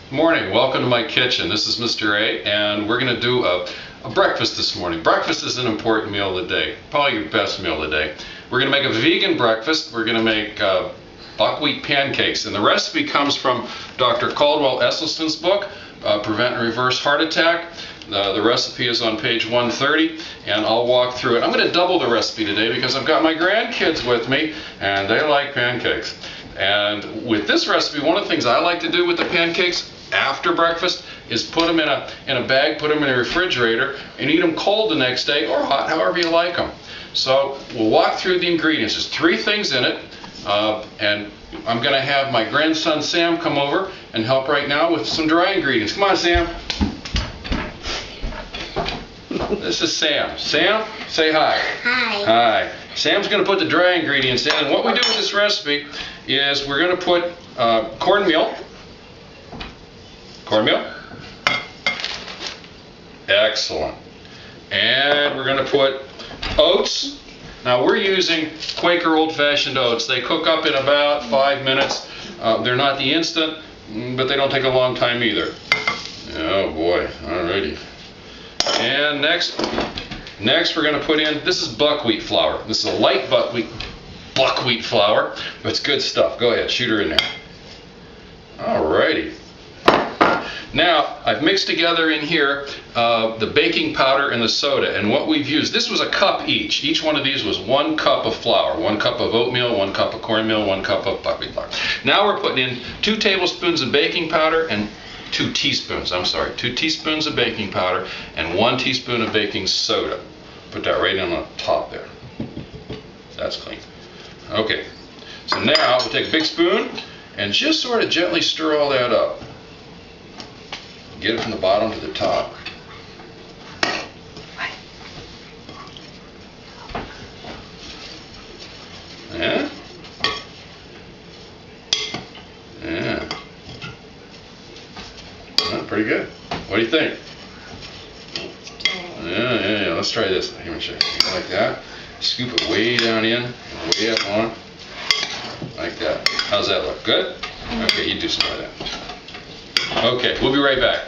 Morning, welcome to my kitchen. This is Mr. A, and we're going to do a breakfast this morning. Breakfast is an important meal of the day, probably your best meal of the day. We're going to make a vegan breakfast. We're going to make buckwheat pancakes, and the recipe comes from Dr. Caldwell Esselstyn's book, Prevent and Reverse Heart Attack. The recipe is on page 130, and I'll walk through it. I'm going to double the recipe today because I've got my grandkids with me, and they like pancakes. And with this recipe, one of the things I like to do with the pancakes after breakfast is put them in a bag, put them in a refrigerator, and eat them cold the next day or hot, however you like them. So we'll walk through the ingredients. There's 3 things in it, and I'm going to have my grandson Sam come over and help right now with some dry ingredients. Come on, Sam. This is Sam. Sam, say hi. Hi. Hi. Sam's going to put the dry ingredients in, and what we do with this recipe is we're going to put cornmeal. Cornmeal. Excellent. And we're going to put oats. Now we're using Quaker old-fashioned oats. They cook up in about 5 minutes. They're not the instant, but they don't take a long time either. Oh boy. Alrighty. And next we're going to put in, this is buckwheat flour. This is a light buckwheat flour, but it's good stuff. Go ahead, shoot her in there. Alrighty. Now, I've mixed together in here the baking powder and the soda, and what we've used, this was a cup each. Each one of these was 1 cup of flour, 1 cup of oatmeal, 1 cup of cornmeal, 1 cup of buckwheat flour. Now we're putting in 2 tablespoons of baking powder and 2 teaspoons of baking powder and 1 teaspoon of baking soda. Put that right on the top there. That's clean. Okay, so now we'll take a big spoon and just sort of gently stir all that up. Get it from the bottom to the top. Yeah? Yeah. Well, pretty good. What do you think? Yeah. Let's try this. Here, let me show you. Like that. Scoop it way down in, way up on. Like that. How's that look? Good? Okay, you do some of that. Okay, we'll be right back.